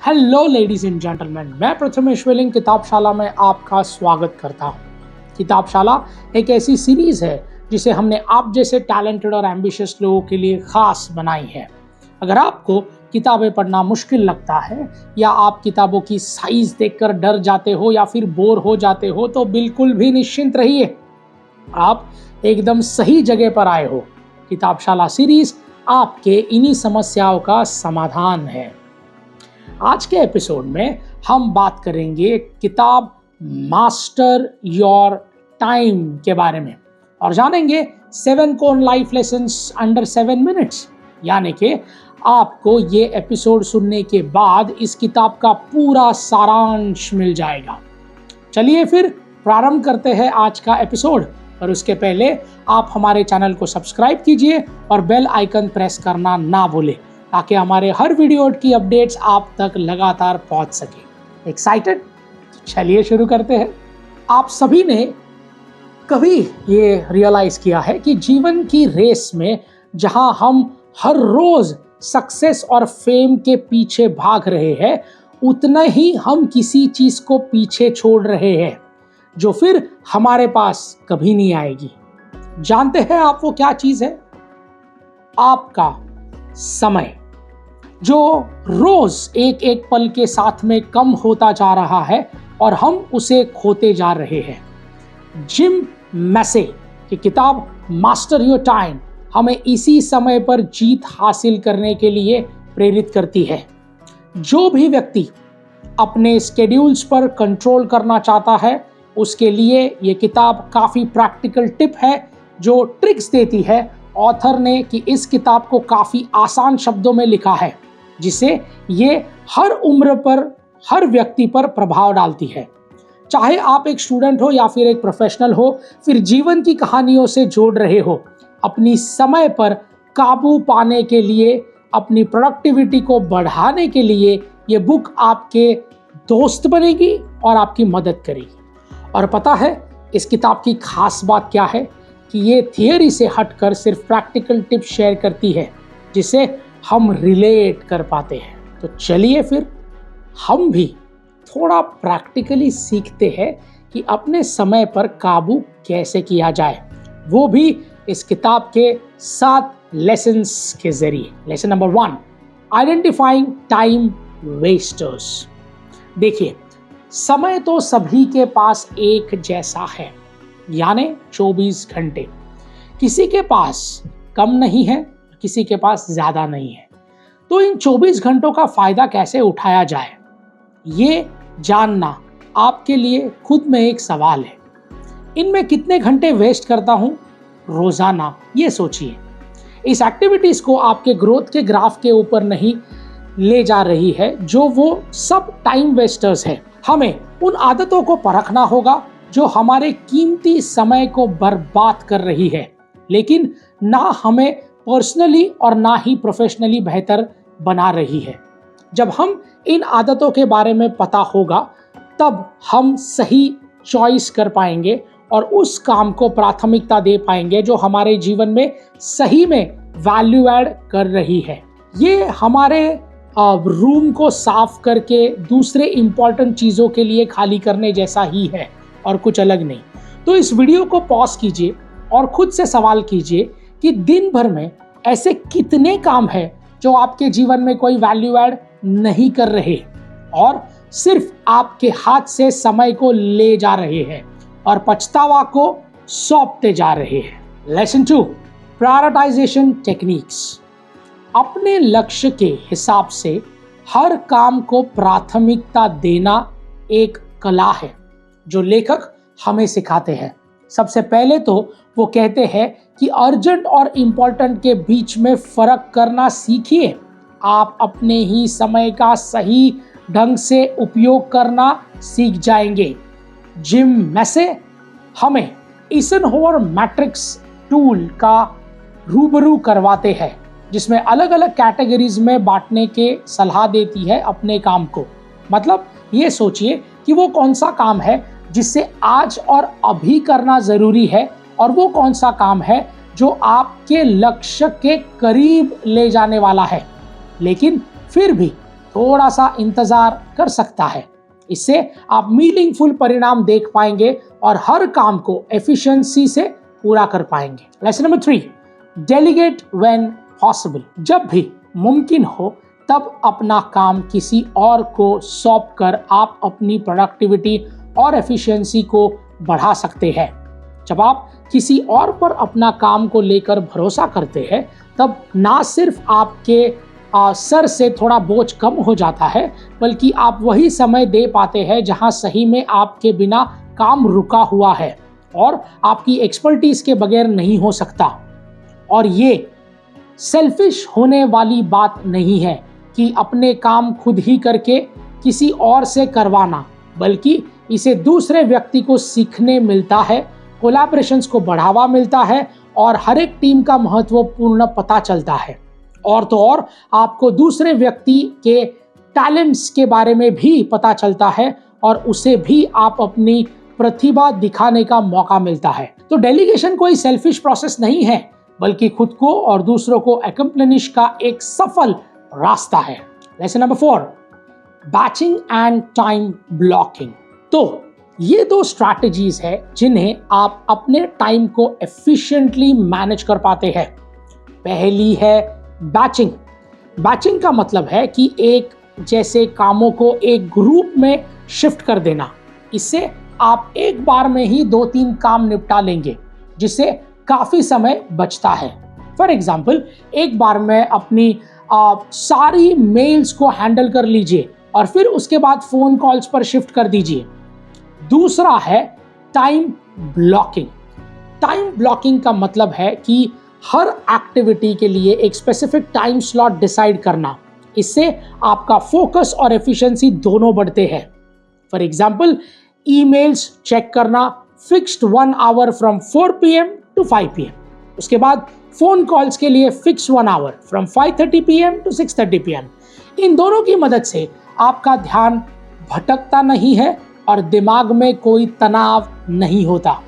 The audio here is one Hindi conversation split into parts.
हेलो लेडीज एंड जेंटलमैन, मैं प्रथमेश वेलिंग किताबशाला में आपका स्वागत करता हूँ। किताबशाला एक ऐसी सीरीज है जिसे हमने आप जैसे टैलेंटेड और एम्बिशियस लोगों के लिए खास बनाई है। अगर आपको किताबें पढ़ना मुश्किल लगता है या आप किताबों की साइज देखकर डर जाते हो या फिर बोर हो जाते हो तो बिल्कुल भी निश्चिंत रहिए, आप एकदम सही जगह पर आए हो। किताबशाला सीरीज आपके इन्हीं समस्याओं का समाधान है। आज के एपिसोड में हम बात करेंगे किताब मास्टर योर टाइम के बारे में और जानेंगे 7 core life lessons under 7 minutes. यानी कि आपको ये एपिसोड सुनने के बाद इस किताब का पूरा सारांश मिल जाएगा। चलिए फिर प्रारंभ करते हैं आज का एपिसोड, और उसके पहले आप हमारे चैनल को सब्सक्राइब कीजिए और बेल आइकन प्रेस करना ना भूलें ताकि हमारे हर वीडियो की अपडेट्स आप तक लगातार पहुंच सके। एक्साइटेड? चलिए शुरू करते हैं। आप सभी ने कभी ये रियलाइज किया है कि जीवन की रेस में जहां हम हर रोज सक्सेस और फेम के पीछे भाग रहे हैं, उतना ही हम किसी चीज को पीछे छोड़ रहे हैं जो फिर हमारे पास कभी नहीं आएगी। जानते हैं आप वो क्या चीज है? आपका समय, जो रोज एक एक पल के साथ में कम होता जा रहा है और हम उसे खोते जा रहे हैं। जिम मैसे की किताब मास्टर योर टाइम हमें इसी समय पर जीत हासिल करने के लिए प्रेरित करती है। जो भी व्यक्ति अपने स्केड्यूल्स पर कंट्रोल करना चाहता है, उसके लिए ये किताब काफ़ी प्रैक्टिकल टिप है जो ट्रिक्स देती है ऑथर ने कि इस किताब को काफ़ी आसान शब्दों में लिखा है, जिसे ये हर उम्र पर, हर व्यक्ति पर प्रभाव डालती है। चाहे आप एक स्टूडेंट हो या फिर एक प्रोफेशनल हो, फिर जीवन की कहानियों से जोड़ रहे हो, अपनी समय पर काबू पाने के लिए, अपनी प्रोडक्टिविटी को बढ़ाने के लिए ये बुक आपके दोस्त बनेगी और आपकी मदद करेगी। और पता है इस किताब की खास बात क्या है? कि ये थियरी से हटकर सिर्फ प्रैक्टिकल टिप्स शेयर करती है जिसे हम रिलेट कर पाते हैं। तो चलिए फिर हम भी थोड़ा प्रैक्टिकली सीखते हैं कि अपने समय पर काबू कैसे किया जाए, वो भी इस किताब के 7 लेसन्स के जरिए। Lesson number 1, identifying time wasters. देखिए, समय तो सभी के पास एक जैसा है, यानी 24 घंटे। किसी के पास कम नहीं है, किसी के पास ज़्यादा नहीं है। तो इन 24 घंटों का फ़ायदा कैसे उठाया जाए, ये जानना आपके लिए खुद में एक सवाल है। इनमें कितने घंटे वेस्ट करता हूँ रोज़ाना, ये सोचिए। इस एक्टिविटीज़ को आपके ग्रोथ के ग्राफ के ऊपर नहीं ले जा रही है जो वो सब टाइम वेस्टर्स है। हमें उन आदतों को परखना होगा जो हमारे कीमती समय को बर्बाद कर रही है, लेकिन ना हमें पर्सनली और ना ही प्रोफेशनली बेहतर बना रही है। जब हम इन आदतों के बारे में पता होगा, तब हम सही चॉइस कर पाएंगे और उस काम को प्राथमिकता दे पाएंगे जो हमारे जीवन में सही में वैल्यू ऐड कर रही है। ये हमारे रूम को साफ करके दूसरे इंपॉर्टेंट चीज़ों के लिए खाली करने जैसा ही है और कुछ अलग नहीं। तो इस वीडियो को पॉज कीजिए और खुद से सवाल कीजिए कि दिन भर में ऐसे कितने काम हैं जो आपके जीवन में कोई वैल्यू ऐड नहीं कर रहे और सिर्फ आपके हाथ से समय को ले जा रहे हैं और पछतावा को सौंपते जा रहे हैं। Lesson 2, prioritisation techniques. अपने लक्ष्य के हिसाब से हर काम को प्राथमिकता देना एक कला है जो लेखक हमें सिखाते हैं। सबसे पहले तो वो कहते हैं कि अर्जेंट और इम्पोर्टेंट के बीच में फ़र्क करना सीखिए। आप अपने ही समय का सही ढंग से उपयोग करना सीख जाएंगे। जिम मैसे हमें इसेनहोवर मैट्रिक्स टूल का रूबरू करवाते हैं, जिसमें अलग अलग कैटेगरीज में बांटने के सलाह देती है अपने काम को। मतलब ये सोचिए कि वो कौन सा काम है जिससे आज और अभी करना ज़रूरी है और वो कौन सा काम है जो आपके लक्ष्य के करीब ले जाने वाला है, लेकिन फिर भी थोड़ा सा इंतजार कर सकता है। इससे आप मीनिंगफुल परिणाम देख पाएंगे और हर काम को एफिशिएंसी से पूरा कर पाएंगे। Lesson number 3, delegate when possible. जब भी मुमकिन हो तब अपना काम किसी और को सौंप कर आप अपनी प्रोडक्टिविटी और एफिशिएंसी को बढ़ा सकते हैं। जब आप किसी और पर अपना काम को लेकर भरोसा करते हैं तब ना सिर्फ आपके सर से थोड़ा बोझ कम हो जाता है, बल्कि आप वही समय दे पाते हैं जहां सही में आपके बिना काम रुका हुआ है और आपकी एक्सपर्टीज के बगैर नहीं हो सकता। और ये सेल्फिश होने वाली बात नहीं है कि अपने काम खुद ही करके किसी और से करवाना, बल्कि इसे दूसरे व्यक्ति को सीखने मिलता है, कोलैबोरेशंस को बढ़ावा मिलता है और हर एक टीम का महत्वपूर्ण पता चलता है। और तो और आपको दूसरे व्यक्ति के टैलेंट्स के बारे में भी पता चलता है और उसे भी आप अपनी प्रतिभा दिखाने का मौका मिलता है। तो डेलीगेशन कोई सेल्फिश प्रोसेस नहीं है, बल्कि खुद को और दूसरों को एक्सप्लेनिश का एक सफल रास्ता है। Lesson number 4, batching and time blocking. तो ये 2 स्ट्रैटेजीज है जिन्हें आप अपने टाइम को एफिशिएंटली मैनेज कर पाते हैं। पहली है बैचिंग। बैचिंग का मतलब है कि एक जैसे कामों को एक ग्रुप में शिफ्ट कर देना। इससे आप एक बार में ही 2-3 काम निपटा लेंगे, जिससे काफी समय बचता है। फॉर एग्जाम्पल, एक बार में अपनी सारी मेल्स को हैंडल कर लीजिए और फिर उसके बाद फोन कॉल्स पर शिफ्ट कर दीजिए। दूसरा है टाइम ब्लॉकिंग। टाइम ब्लॉकिंग का मतलब है कि हर एक्टिविटी के लिए एक स्पेसिफिक टाइम स्लॉट डिसाइड करना। इससे आपका फोकस और एफिशिएंसी दोनों बढ़ते हैं। फॉर एग्जाम्पल, ईमेल्स चेक करना fixed 1 our from 4 PM to 5 PM। उसके बाद फोन कॉल्स के लिए fix 1 our from 5:30 PM to 6:30 PM। इन दोनों की मदद से आपका ध्यान भटकता नहीं है और दिमाग में कोई तनाव नहीं होता।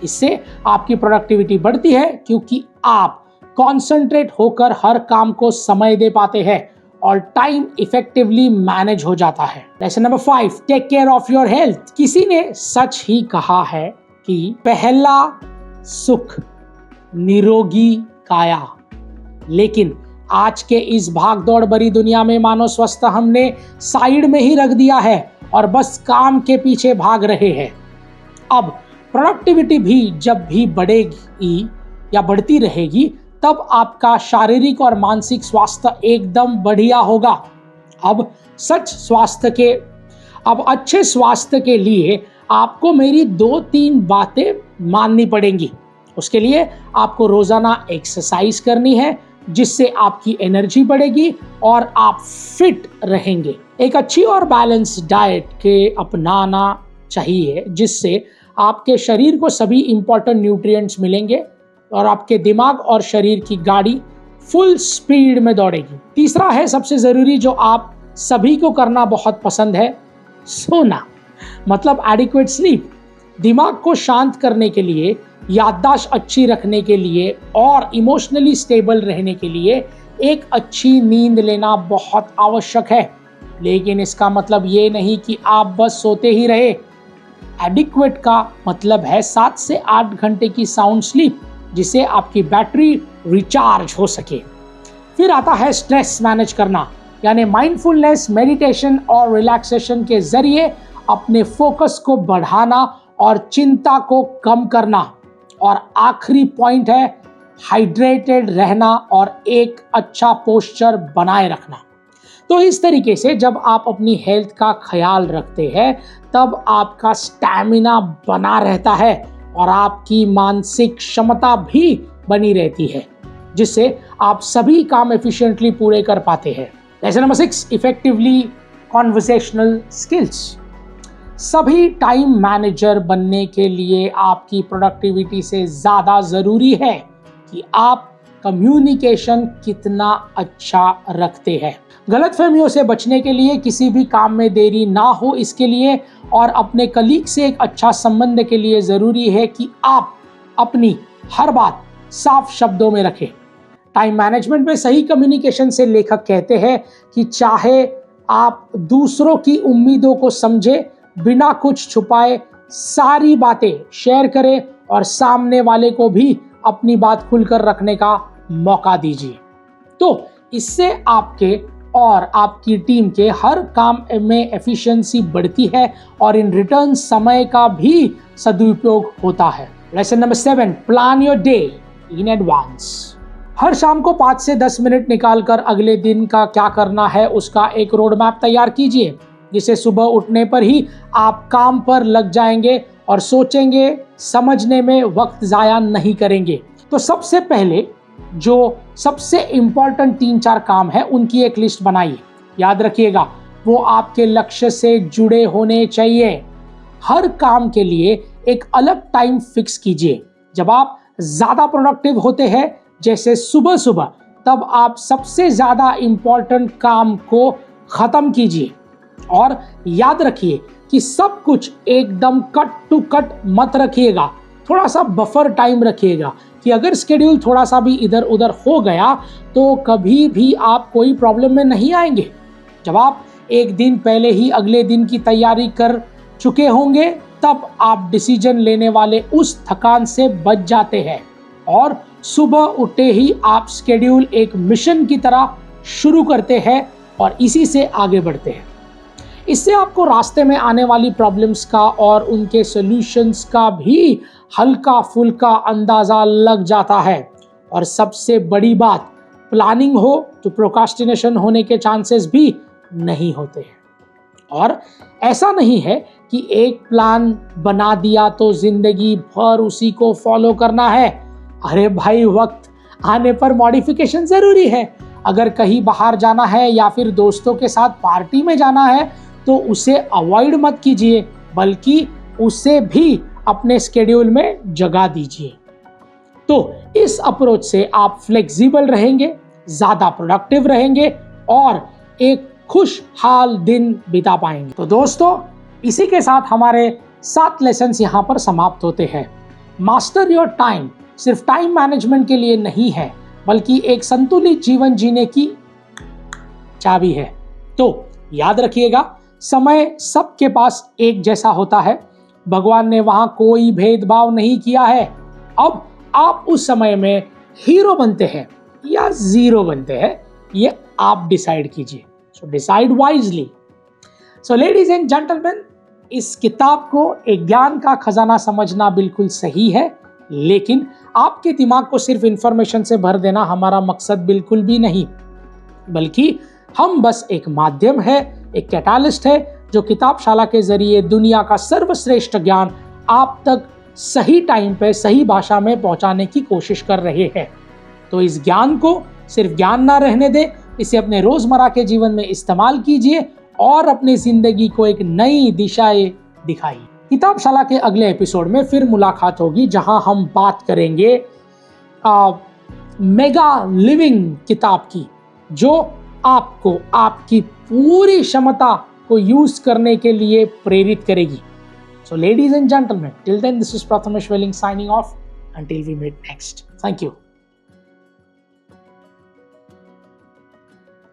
इससे आपकी प्रोडक्टिविटी बढ़ती है क्योंकि आप कॉन्सेंट्रेट होकर हर काम को समय दे पाते हैं और टाइम इफेक्टिवली मैनेज हो जाता है। Lesson number 5, take care of your health. किसी ने सच ही कहा है कि पहला सुख निरोगी काया, लेकिन आज के इस भागदौड़ भरी दुनिया में मानव स्वास्थ्य हमने साइड में ही रख दिया है और बस काम के पीछे भाग रहे हैं। अब प्रोडक्टिविटी भी जब भी बढ़ेगी या बढ़ती रहेगी तब आपका शारीरिक और मानसिक स्वास्थ्य एकदम बढ़िया होगा। अब अच्छे स्वास्थ्य के लिए आपको मेरी 2-3 बातें माननी पड़ेंगी। उसके लिए आपको रोजाना एक्सरसाइज करनी है, जिससे आपकी एनर्जी बढ़ेगी और आप फिट रहेंगे। एक अच्छी और बैलेंस डाइट के अपनाना चाहिए, जिससे आपके शरीर को सभी इंपॉर्टेंट न्यूट्रिएंट्स मिलेंगे और आपके दिमाग और शरीर की गाड़ी फुल स्पीड में दौड़ेगी। तीसरा है सबसे जरूरी, जो आप सभी को करना बहुत पसंद है, सोना, मतलब एडिक्वेट स्लीप। दिमाग को शांत करने के लिए, याददाश्त अच्छी रखने के लिए और इमोशनली स्टेबल रहने के लिए एक अच्छी नींद लेना बहुत आवश्यक है। लेकिन इसका मतलब ये नहीं कि आप बस सोते ही रहे। एडिक्वेट का मतलब है 7 से 8 घंटे की साउंड स्लीप, जिससे आपकी बैटरी रिचार्ज हो सके। फिर आता है स्ट्रेस मैनेज करना, यानी माइंडफुलनेस, मेडिटेशन और रिलैक्सेशन के जरिए अपने फोकस को बढ़ाना और चिंता को कम करना। और आखिरी पॉइंट है हाइड्रेटेड रहना और एक अच्छा पोस्चर बनाए रखना। तो इस तरीके से जब आप अपनी हेल्थ का ख्याल रखते हैं तब आपका स्टैमिना बना रहता है और आपकी मानसिक क्षमता भी बनी रहती है, जिससे आप सभी काम एफिशिएंटली पूरे कर पाते हैं। Lesson number 6, effectively conversational skills. सभी टाइम मैनेजर बनने के लिए आपकी प्रोडक्टिविटी से ज़्यादा ज़रूरी है कि आप कम्युनिकेशन कितना अच्छा रखते हैं। गलतफहमियों से बचने के लिए, किसी भी काम में देरी ना हो इसके लिए और अपने कलीग से एक अच्छा संबंध के लिए ज़रूरी है कि आप अपनी हर बात साफ शब्दों में रखें। टाइम मैनेजमेंट में सही कम्युनिकेशन से लेखक कहते हैं कि चाहे आप दूसरों की उम्मीदों को समझे, बिना कुछ छुपाए सारी बातें शेयर करें और सामने वाले को भी अपनी बात खुलकर रखने का मौका दीजिए। तो इससे आपके और आपकी टीम के हर काम में एफिशिएंसी बढ़ती है और इन रिटर्न समय का भी सदुपयोग होता है। Lesson number 7, plan your day in advance. हर शाम को 5 से 10 मिनट निकालकर अगले दिन का क्या करना है उसका एक रोड मैप तैयार कीजिए, जिसे सुबह उठने पर ही आप काम पर लग जाएंगे और सोचेंगे, समझने में वक्त ज़ाया नहीं करेंगे। तो सबसे पहले जो सबसे इम्पॉर्टेंट 3-4 काम है उनकी एक लिस्ट बनाइए। याद रखिएगा, वो आपके लक्ष्य से जुड़े होने चाहिए। हर काम के लिए एक अलग टाइम फिक्स कीजिए। जब आप ज़्यादा प्रोडक्टिव होते हैं, जैसे सुबह सुबह, तब आप सबसे ज़्यादा इम्पॉर्टेंट काम को ख़त्म कीजिए। और याद रखिए कि सब कुछ एकदम कट टू कट मत रखिएगा, थोड़ा सा बफर टाइम रखिएगा कि अगर स्केड्यूल थोड़ा सा भी इधर उधर हो गया तो कभी भी आप कोई प्रॉब्लम में नहीं आएंगे। जब आप एक दिन पहले ही अगले दिन की तैयारी कर चुके होंगे, तब आप डिसीजन लेने वाले उस थकान से बच जाते हैं और सुबह उठते ही आप स्केड्यूल एक मिशन की तरह शुरू करते हैं और इसी से आगे बढ़ते हैं। इससे आपको रास्ते में आने वाली प्रॉब्लम्स का और उनके सॉल्यूशंस का भी हल्का फुल्का अंदाज़ा लग जाता है। और सबसे बड़ी बात, प्लानिंग हो तो प्रोक्रास्टिनेशन होने के चांसेस भी नहीं होते हैं। और ऐसा नहीं है कि एक प्लान बना दिया तो जिंदगी भर उसी को फॉलो करना है। अरे भाई, वक्त आने पर मॉडिफिकेशन ज़रूरी है। अगर कहीं बाहर जाना है या फिर दोस्तों के साथ पार्टी में जाना है तो उसे अवॉइड मत कीजिए, बल्कि उसे भी अपने स्केड्यूल में जगह दीजिए। तो इस अप्रोच से आप फ्लेक्सिबल रहेंगे, ज़्यादा प्रोडक्टिव रहेंगे और एक खुशहाल दिन बिता पाएंगे। तो दोस्तों, इसी के साथ हमारे 7 लेसन्स यहाँ पर समाप्त होते हैं। मास्टर योर टाइम सिर्फ टाइम मैनेजमेंट के लिए नहीं है, बल्कि एक संतुलित जीवन जीने की चाबी है। तो याद रखिएगा, समय सबके पास एक जैसा होता है। भगवान ने वहां कोई भेदभाव नहीं किया है। अब आप उस समय में हीरो बनते हैं या जीरो बनते हैं, ये आप डिसाइड कीजिए। So decide wisely. So ladies and gentleman, इस किताब को एक ज्ञान का खजाना समझना बिल्कुल सही है, लेकिन आपके दिमाग को सिर्फ इंफॉर्मेशन से भर देना हमारा मकसद बिल्कुल भी नहीं, बल्कि हम बस एक माध्यम है, एक कैटालिस्ट है, जो किताबशाला के जरिए दुनिया का सर्वश्रेष्ठ ज्ञान आप तक सही टाइम पे सही भाषा में पहुंचाने की कोशिश कर रहे हैं। तो इस ज्ञान को सिर्फ ज्ञान ना रहने दें, इसे अपने रोजमर्रा के जीवन में इस्तेमाल कीजिए और अपनी जिंदगी को एक नई दिशाएं दिखाइए। किताबशाला के अगले एपिसोड में फिर मुलाकात होगी, जहां हम बात करेंगे मेगा लिविंग किताब की, जो आपको आपकी पूरी क्षमता को यूज करने के लिए प्रेरित करेगी। So ladies and gentleman, till then this is Prathamesh Veling signing off, until we meet next. Thank you.